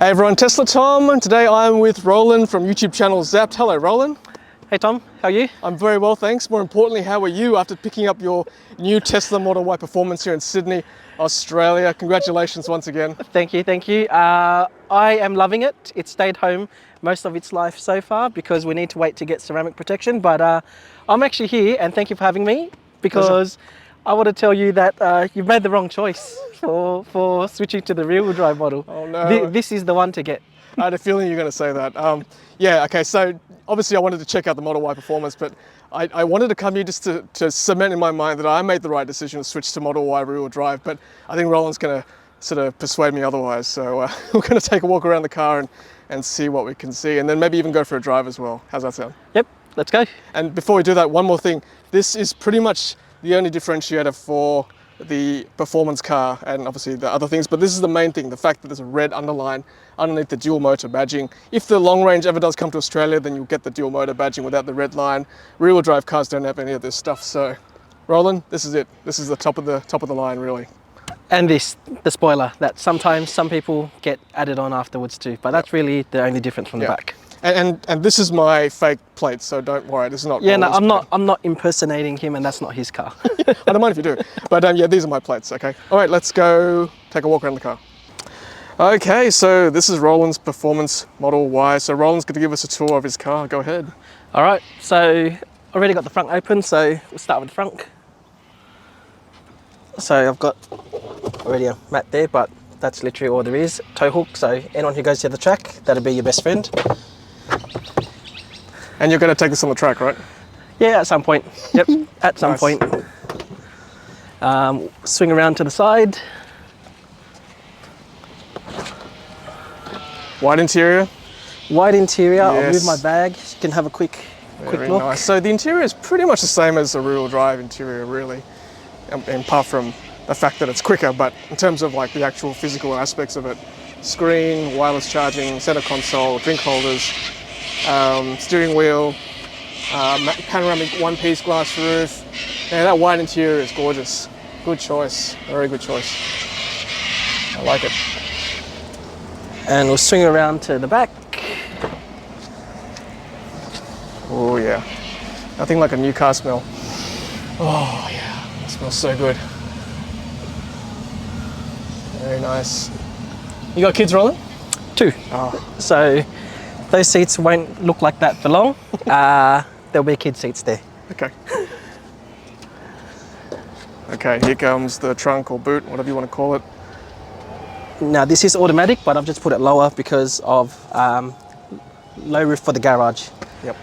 Hey everyone, Tesla Tom, and today I'm with Roland from YouTube channel Zapped. Hello Roland. Hey Tom, how are you? I'm very well, thanks. More importantly, how are you after picking up your new Tesla Model Y Performance here in Sydney, Australia? Congratulations once again. Thank you, thank you. I am loving it. It stayed home most of its life so far because we need to wait to get ceramic protection, but I'm actually here and thank you for having me because I want to tell you that you've made the wrong choice for switching to the rear-wheel drive model. Oh no. This is the one to get. I had a feeling you were going to say that. Yeah, okay, so obviously I wanted to check out the Model Y Performance, but I wanted to come here just to cement in my mind that I made the right decision to switch to Model Y rear-wheel drive, but I think Roland's going to sort of persuade me otherwise. So we're going to take a walk around the car and see what we can see, and then maybe even go for a drive as well. How's that sound? Yep, let's go. And before we do that, one more thing. This is pretty much the only differentiator for the performance car and obviously the other things, but this is the main thing, the fact that there's a red underline underneath the dual motor badging. If the long range ever does come to Australia, then you'll get the dual motor badging without the red line. Rear wheel drive cars don't have any of this stuff. So Roland, this is it. This is the top of the line really. And the spoiler that sometimes some people get added on afterwards too, but that's really the only difference from the back. And this is my fake plate, so don't worry. This is not. Yeah, Roland's no, I'm not impersonating him, and that's not his car. I don't mind if you do, but yeah, these are my plates. Okay. All right, let's go take a walk around the car. Okay, so this is Roland's Performance Model Y. So Roland's going to give us a tour of his car. Go ahead. All right. So already got the front open, so we'll start with the front. So I've got already a mat there, but that's literally all there is. Tow hook. So anyone who goes to the track, that'll be your best friend. And you're going to take this on the track, right? Yeah, at some point. Yep, at some point. Swing around to the side. White interior. White interior. Yes. I'll move my bag. You can have a quick look. Nice. So the interior is pretty much the same as the rear-wheel drive interior, really, apart from the fact that it's quicker. But in terms of like the actual physical aspects of it, screen, wireless charging, center console, drink holders. Steering wheel, panoramic one-piece glass roof. Yeah, that white interior is gorgeous. Good choice, very good choice. I like it. And we'll swing around to the back. Oh yeah, nothing like a new car smell. Oh yeah, it smells so good. Very nice. You got kids, Roland? 2. Oh. So those seats won't look like that for long. There'll be kid seats there. Okay. Okay, here comes the trunk or boot, whatever you want to call it. Now this is automatic, but I've just put it lower because of low roof for the garage. Yep.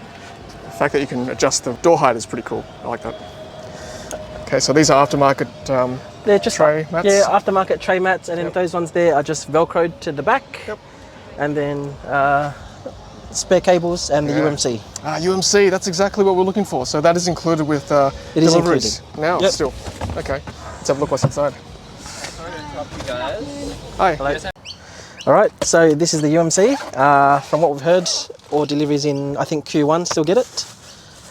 The fact that you can adjust the door height is pretty cool. I like that. Okay, so these are aftermarket They're just tray mats? Yeah, aftermarket tray mats, and then those ones there are just Velcroed to the back. Yep. And then spare cables and the UMC. UMC, that's exactly what we're looking for. So that is included with deliveries. Is included. Now, Yep. still. Okay, let's have a look what's inside. Sorry to interrupt you guys. Hi. Hello. All right, so this is the UMC. From what we've heard, all deliveries in, I think, Q1 still get it.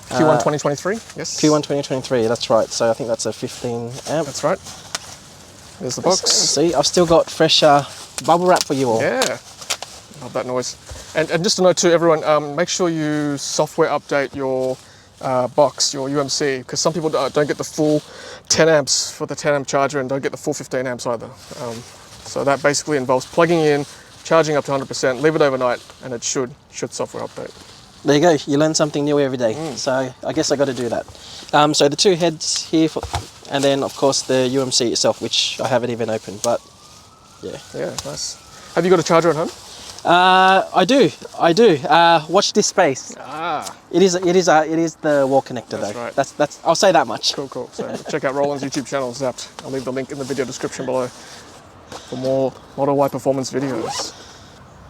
Q1 2023, yes. Q1 2023, that's right. So I think that's a 15 amp. That's right. There's the box. See, I've still got fresh bubble wrap for you all. Yeah, love that noise. And just a note to everyone, make sure you software update your box, your UMC, because some people don't get the full 10 amps for the 10 amp charger and don't get the full 15 amps either. So that basically involves plugging in, charging up to 100%, leave it overnight, and it should software update. There you go, you learn something new every day. So I guess I got to do that. So the 2 heads here, and then of course the UMC itself, which I haven't even opened, but yeah. Yeah, nice. Have you got a charger at home? I do. Watch this space. It is the wall connector though. Right. That's I'll say that much. Cool. So check out Roland's YouTube channel, Zapped. I'll leave the link in the video description below for more Model Y Performance videos.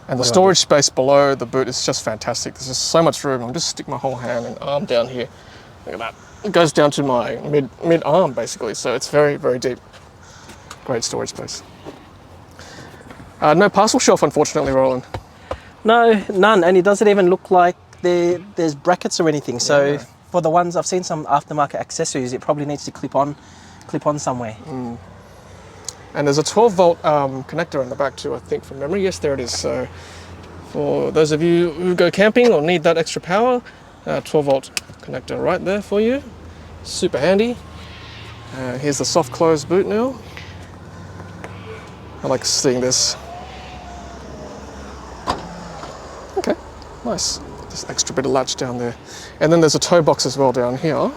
And the storage space below the boot is just fantastic. There's just so much room. I'll just stick my whole hand and arm down here. Look at that. It goes down to my mid arm basically, so it's very, very deep. Great storage space. No parcel shelf, unfortunately, Roland. No, none, and it doesn't even look like there's brackets or anything. So for the ones I've seen some aftermarket accessories, it probably needs to clip on somewhere. And there's a 12 volt connector in the back too, I think, from memory. Yes, there it is. So for those of you who go camping or need that extra power, 12 volt connector right there for you. Super handy. Here's the soft close boot now. I like seeing this. Okay, nice. Just extra bit of latch down there. And then there's a toe box as well down here.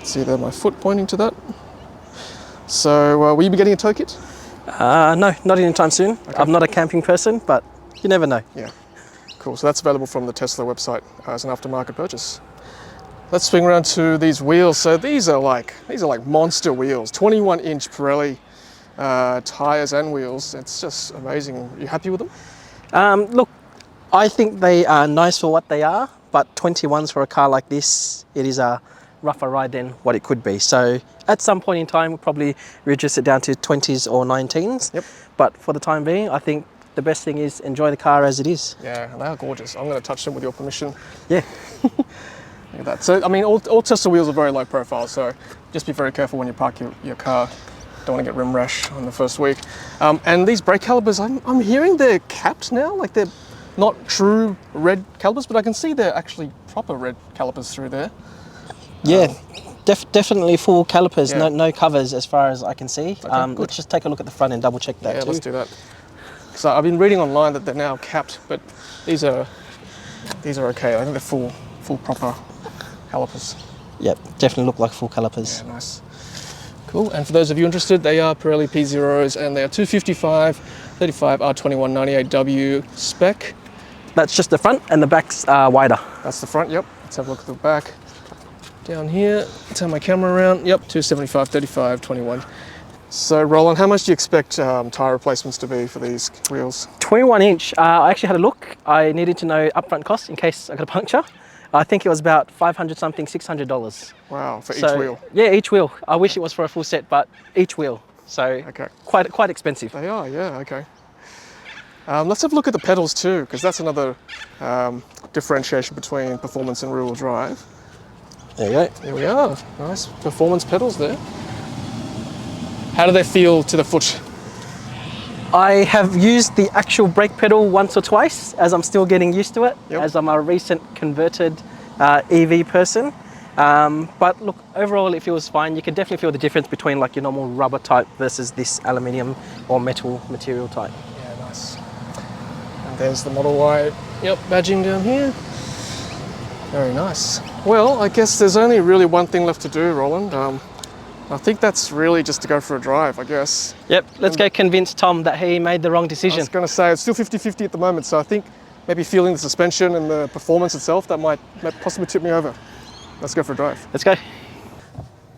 See there, my foot pointing to that. So will you be getting a tow kit? No, not anytime soon. Okay. I'm not a camping person, but you never know. Yeah, cool. So that's available from the Tesla website as an aftermarket purchase. Let's swing around to these wheels. So these are like monster wheels, 21-inch Pirelli tires and wheels. It's just amazing. Are you happy with them? Look, I think they are nice for what they are, but 21s for a car like this, it is a rougher ride than what it could be. So at some point in time, we'll probably reduce it down to 20s or 19s. Yep. But for the time being, I think the best thing is enjoy the car as it is. Yeah, and they are gorgeous. I'm going to touch them with your permission. Yeah. Look at that. So, I mean, all Tesla wheels are very low profile, so just be very careful when you park your car. Don't want to get rim rash on the first week. And these brake calipers, I'm hearing they're capped now, like they're not true red calipers, but I can see they're actually proper red calipers through there. Yeah, definitely full calipers, Yeah. no covers as far as I can see. Okay, let's just take a look at the front and double check that too. Let's do that. So I've been reading online that they're now capped, but these are okay. I think they're full proper calipers. Yep, definitely look like full calipers. Yeah, nice. Cool. And for those of you interested, they are Pirelli P0s and they are 255 35 R21 98W spec. That's just the front, and the back's wider. That's the front, yep. Let's have a look at the back. Down here, turn my camera around. Yep, 275 35 21. So Roland, how much do you expect tyre replacements to be for these wheels? 21-inch, I actually had a look. I needed to know upfront cost in case I got a puncture. I think it was about $500 something, $600. Wow, for each wheel? Yeah, each wheel. I wish it was for a full set, but each wheel. So okay. Quite expensive. They are, yeah, okay. Let's have a look at the pedals too, because that's another differentiation between performance and rear-wheel drive. There you go. Here we are, nice performance pedals there. How do they feel to the foot? I have used the actual brake pedal once or twice, as I'm still getting used to it, as I'm a recent converted EV person. But look, overall it feels fine. You can definitely feel the difference between like your normal rubber type versus this aluminium or metal material type. Yeah, nice. And there's the Model Y, badging down here. Very nice. Well, I guess there's only really one thing left to do, Roland. I think that's really just to go for a drive, I guess. Yep, let's go convince Tom that he made the wrong decision. I was going to say, it's still 50-50 at the moment, so I think maybe feeling the suspension and the performance itself, that might possibly tip me over. Let's go for a drive. Let's go.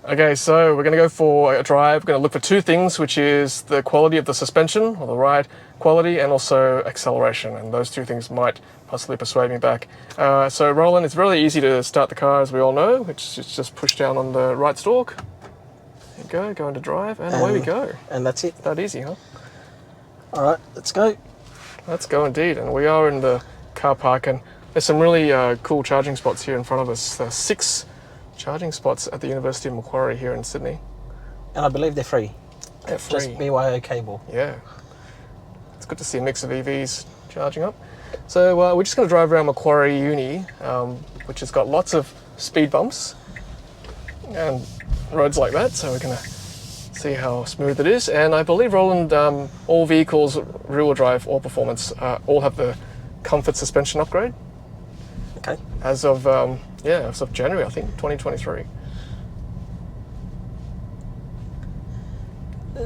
Okay, so we're going to go for a drive. We're going to look for two things, which is the quality of the suspension, or the ride quality, and also acceleration. And those two things might possibly persuade me back. So Roland, it's really easy to start the car, as we all know, which is just push down on the right stalk. There you go into drive, and away we go. And that's it. That easy, huh? All right, let's go. Let's go indeed. And we are in the car park, and there's some really cool charging spots here in front of us. There's 6 charging spots at the University of Macquarie here in Sydney. And I believe they're free. They're free. Just BYO cable. Yeah. It's good to see a mix of EVs charging up. So we're just going to drive around Macquarie Uni, which has got lots of speed bumps and roads like that, so we're going to see how smooth it is. And I believe, Roland, all vehicles, rear-wheel drive or performance, all have the comfort suspension upgrade. Okay. As of January, I think, 2023.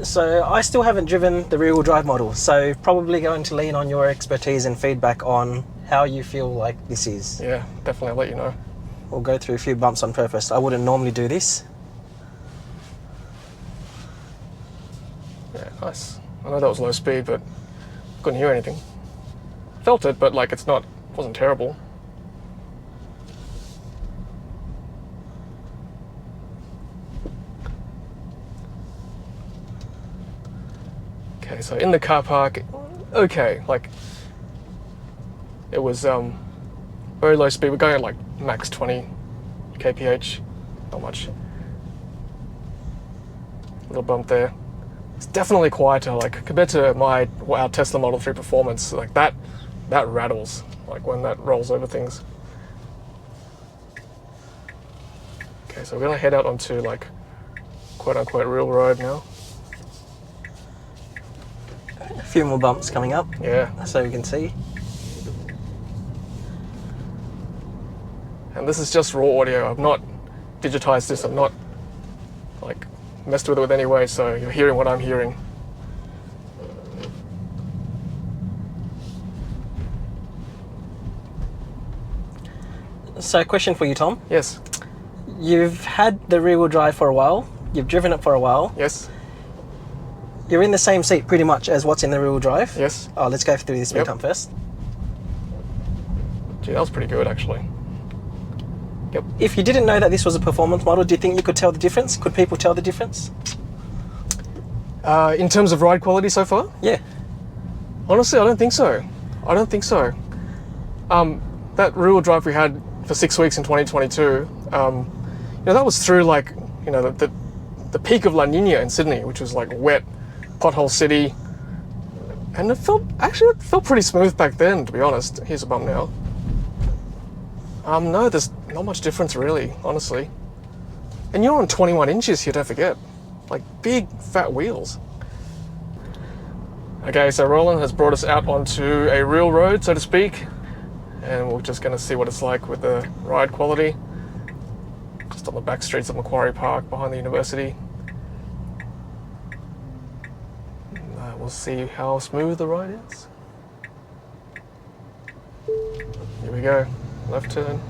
So I still haven't driven the rear-wheel drive model, so probably going to lean on your expertise and feedback on how you feel like this is. Yeah, definitely, I'll let you know. We'll go through a few bumps on purpose. I wouldn't normally do this. Yeah, nice. I know that was low speed, but couldn't hear anything. Felt it, but like wasn't terrible. Okay, so in the car park, okay, like it was very low speed. We're going at like max 20 kph, not much. Little bump there. It's definitely quieter, like compared to our Tesla Model 3 Performance. Like that rattles, like when that rolls over things. Okay, so we're gonna head out onto like quote unquote real road now. A few more bumps coming up. Yeah. So we can see. And this is just raw audio. I've not digitized this. I've not like messed with it with any way, so you're hearing what I'm hearing. So question for you, Tom. Yes. You've had the rear wheel drive for a while. You've driven it for a while. Yes. You're in the same seat pretty much as what's in the rear wheel drive. Yes. Oh, let's go through this speed Yep. time first. Gee, that was pretty good actually. Yep. If you didn't know that this was a performance model, do you think you could tell the difference? Could people tell the difference? In terms of ride quality so far? Yeah. Honestly, I don't think so. I don't think so. That rear wheel drive we had for 6 weeks in 2022, that was through like, the peak of La Nina in Sydney, which was like wet, pothole city. And it felt pretty smooth back then, to be honest. Here's a bump now. No, there's not much difference really, honestly. And you're on 21 inches here, don't forget. Like big, fat wheels. Okay, so Roland has brought us out onto a real road, so to speak. And we're just gonna see what it's like with the ride quality. Just on the back streets of Macquarie Park, behind the university. We'll see how smooth the ride is. Here we go, left turn.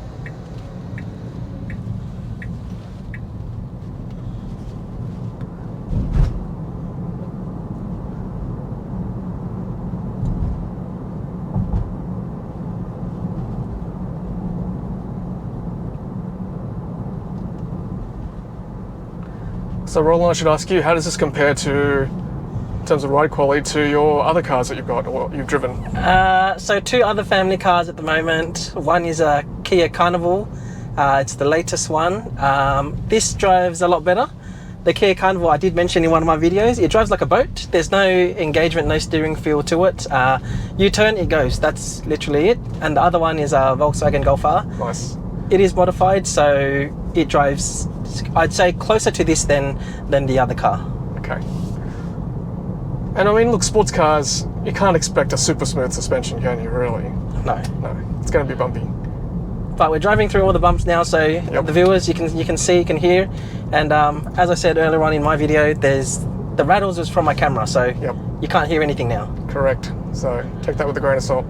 So Roland, I should ask you, how does this compare to, in terms of ride quality, to your other cars that you've got or you've driven? So 2 other family cars at the moment. One is a Kia Carnival. It's the latest one. This drives a lot better. The Kia Carnival, I did mention in one of my videos, it drives like a boat. There's no engagement, no steering feel to it. U-turn, it goes. That's literally it. And the other one is a Volkswagen Golf R. Nice. It is modified, so it drives, I'd say, closer to this than the other car. Okay. And I mean, look, sports cars, you can't expect a super smooth suspension, can you, really? No. No, it's going to be bumpy. But we're driving through all the bumps now, so the viewers, you can see, you can hear. And as I said earlier on in my video, the rattles is from my camera, so you can't hear anything now. Correct. So take that with a grain of salt.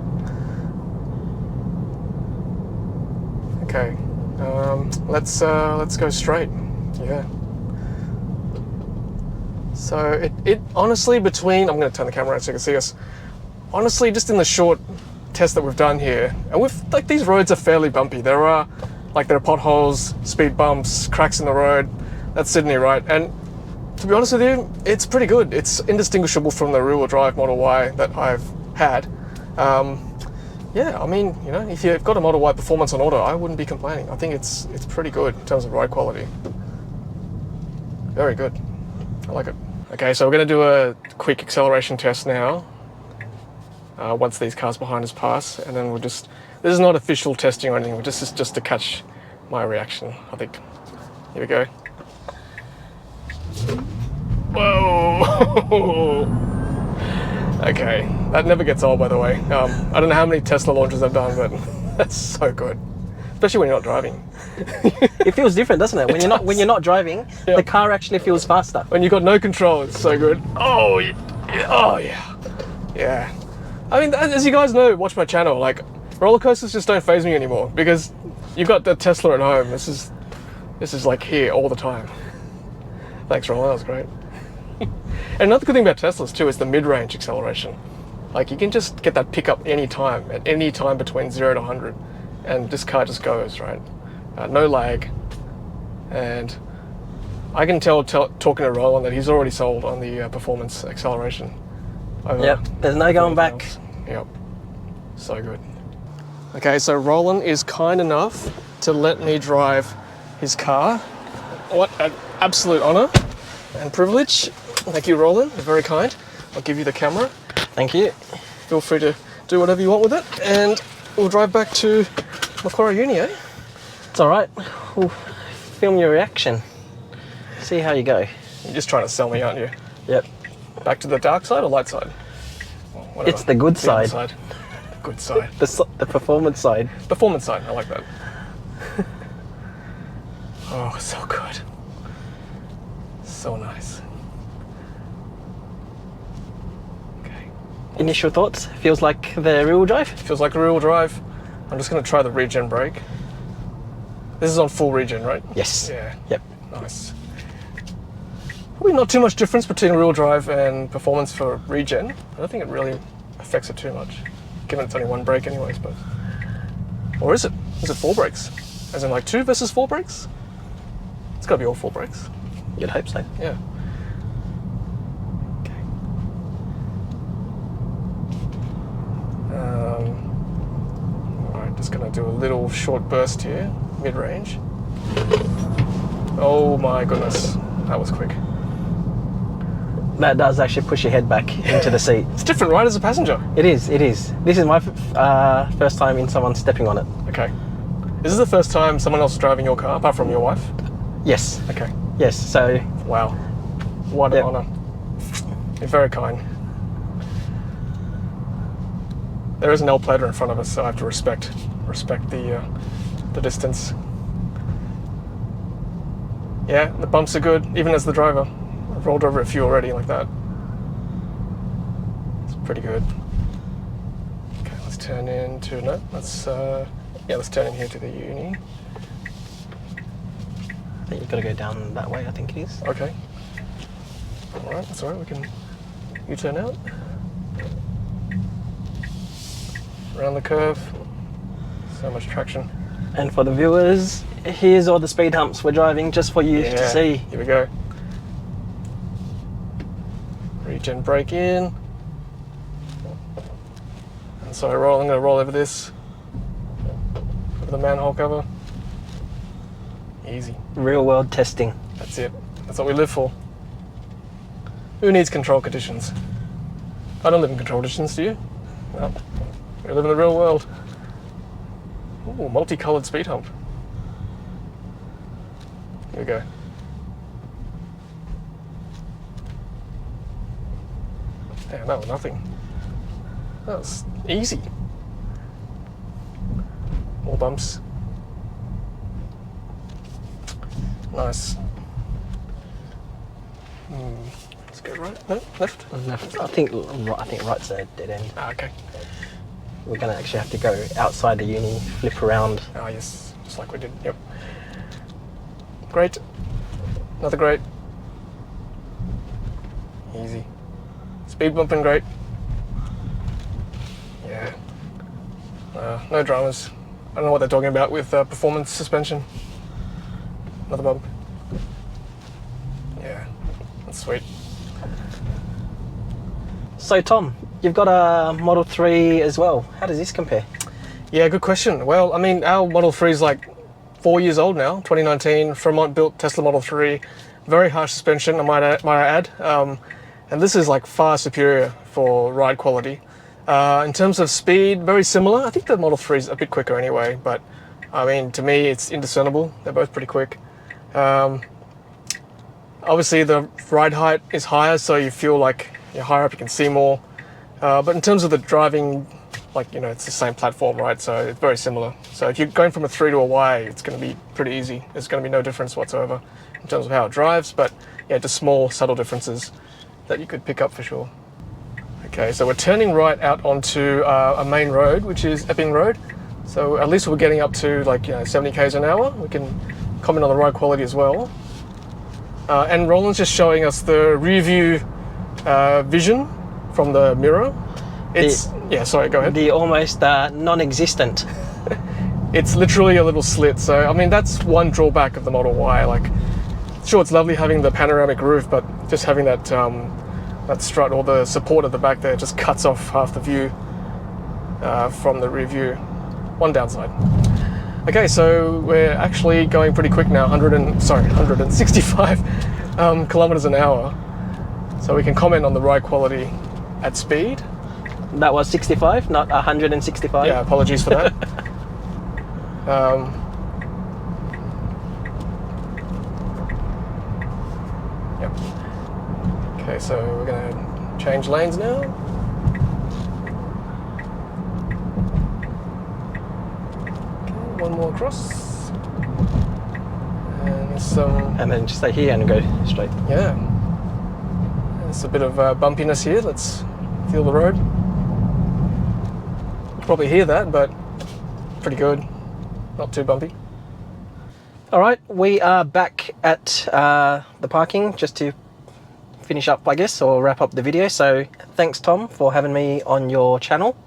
Okay. Let's go straight. Yeah. So it honestly, between, I'm going to turn the camera around so you can see us. Honestly, just in the short test that we've done here, and like these roads are fairly bumpy. There are potholes, speed bumps, cracks in the road. That's Sydney, right? And to be honest with you, it's pretty good. It's indistinguishable from the rear-wheel drive Model Y that I've had. Yeah, I mean, if you've got a Model Y Performance on order, I wouldn't be complaining. I think it's pretty good in terms of ride quality. Very good. I like it. Okay, so we're going to do a quick acceleration test now. Once these cars behind us pass, and then this is not official testing or anything, this is just to catch my reaction, I think. Here we go. Whoa! Okay, that never gets old, by the way. I don't know how many Tesla launches I've done, but that's so good. Especially when you're not driving. It feels different, doesn't it? When you're not driving, the car actually feels faster. When you've got no control, it's so good. Oh yeah. Oh yeah. Yeah. I mean, as you guys know, watch my channel, like, roller coasters just don't faze me anymore because you've got the Tesla at home. This is like here all the time. Thanks, Roland, that was great. And another good thing about Teslas too is the mid-range acceleration. Like, you can just get that pickup at any time between 0 to 100, and this car just goes, right? No lag. And I can tell talking to Roland that he's already sold on the performance acceleration. Yep, there's no going back. Yep, so good. Okay, so Roland is kind enough to let me drive his car. What an absolute honor and privilege. Thank you, Roland. You're very kind. I'll give you the camera. Thank you. Feel free to do whatever you want with it, and we'll drive back to Macquarie Uni, eh? It's all right. We'll film your reaction. See how you go. You're just trying to sell me, aren't you? Yep. Back to the dark side or light side? Well, whatever. It's the good other side. Good side. The performance side. Performance side. I like that. Oh, so good. So nice. Okay. Initial thoughts? Feels like the rear-wheel drive? Feels like a rear-wheel drive. I'm just going to try the regen brake. This is on full regen, right? Yes. Yeah. Yep. Nice. Probably not too much difference between rear-wheel drive and performance for regen. I don't think it really affects it too much, given it's only one brake anyway, I suppose. Or is it? Is it 4 brakes? As in like 2 versus 4 brakes? It's got to be all 4 brakes. You'd hope so. Yeah. Okay. Alright, just going to do a little short burst here, mid-range. Oh my goodness, that was quick. That does actually push your head back into the seat. It's different, right, as a passenger? It is, it is. This is my first time in someone stepping on it. Okay. Is this the first time someone else is driving your car, apart from your wife? Yes. Okay. Yes, so... Wow. What an honour. You're very kind. There is an L plater in front of us, so I have to respect the distance. Yeah, the bumps are good, even as the driver. I've rolled over a few already like that. It's pretty good. Okay, let's turn into, no, let's turn in here to the uni. I think you've got to go down that way, I think it is. Okay. Alright, that's alright, we can U-turn out. Around the curve. So much traction. And for the viewers, here's all the speed humps we're driving just for you to see. Here we go. Regen brake in. And so I'm going to roll over this. Over the manhole cover. Easy. Real world testing. That's it. That's what we live for. Who needs control conditions? I don't live in control conditions, do you? No. We live in the real world. Ooh, multicolored speed hump. Here we go. Yeah, no, nothing. That was easy. More bumps. Nice. Let's go right. No, left. I think right's a dead end. Ah, okay. We're going to actually have to go outside the uni, flip around. Ah, yes, just like we did. Yep. Great. Another great. Easy. Speed bumping great. Yeah. No dramas. I don't know what they're talking about with performance suspension. Another bump. Yeah, that's sweet. So Tom, you've got a Model 3 as well. How does this compare? Yeah, good question. Well, I mean, our Model 3 is like 4 years old now, 2019, Fremont-built Tesla Model 3. Very harsh suspension, I might add. And this is like far superior for ride quality. In terms of speed, very similar. I think the Model 3 is a bit quicker anyway, but I mean, to me, it's indiscernible. They're both pretty quick. Obviously, the ride height is higher, so you feel like you're higher up, you can see more. But in terms of the driving, like, you know, it's the same platform, right? So it's very similar. So if you're going from a 3 to a Y, it's going to be pretty easy. There's going to be no difference whatsoever in terms of how it drives, but yeah, just small, subtle differences that you could pick up for sure. Okay, so we're turning right out onto a main road, which is Epping Road. So at least we're getting up to like 70 k's an hour. We can comment on the ride quality as well. And Roland's just showing us the rear view vision from the mirror. It's sorry, go ahead. The almost non-existent. It's literally a little slit. So I mean, that's one drawback of the Model Y. Like, sure, it's lovely having the panoramic roof, but just having that that strut or the support at the back there just cuts off half the view from the rear view. One downside. Okay, so we're actually going pretty quick now, 165 kilometers an hour. so we can comment on the ride quality at speed. That was 65, not 165. Yeah, apologies for that. Yep. Okay, so we're going to change lanes now. Okay, one more across. And there's some... And then just stay here and go straight. Yeah. There's a bit of bumpiness here. Let's feel the road. You can probably hear that, but pretty good. Not too bumpy. All right, we are back at the parking just to finish up, I guess, or wrap up the video. So thanks, Tom, for having me on your channel.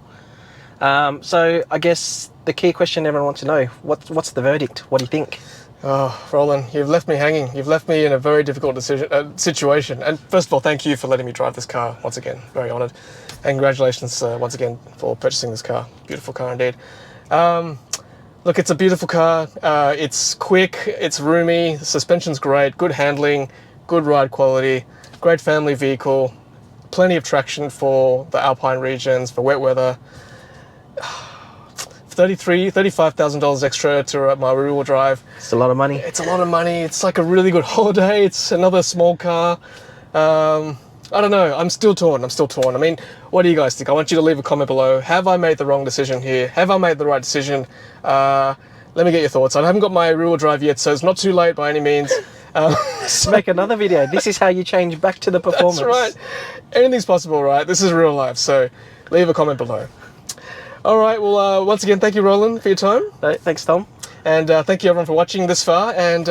So I guess the key question everyone wants to know, what's the verdict? What do you think? Oh, Roland, you've left me hanging. You've left me in a very difficult situation. And first of all, thank you for letting me drive this car once again. Very honoured. And congratulations once again for purchasing this car. Beautiful car indeed. Look, it's a beautiful car. It's quick, it's roomy, the suspension's great, good handling, good ride quality, great family vehicle, plenty of traction for the Alpine regions, for wet weather. $35,000 extra to my rear-wheel drive. It's a lot of money. It's a lot of money. It's like a really good holiday. It's another small car. I don't know. I'm still torn. I mean, what do you guys think? I want you to leave a comment below. Have I made the wrong decision here? Have I made the right decision? Let me get your thoughts. I haven't got my rear-wheel drive yet, so it's not too late by any means. So make another video. This is how you change back to the performance. That's right. Anything's possible, right? This is real life, so leave a comment below. All right, well, once again, thank you, Roland, for your time. Thanks, Tom. And thank you, everyone, for watching this far. And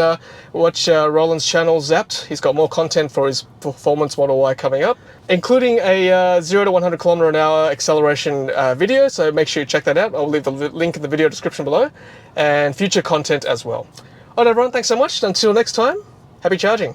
watch Roland's channel, Zapped. He's got more content for his Performance Model Y coming up, including a 0 to 100 km/h acceleration video. So make sure you check that out. I'll leave the link in the video description below, and future content as well. All right, everyone, thanks so much. Until next time, happy charging.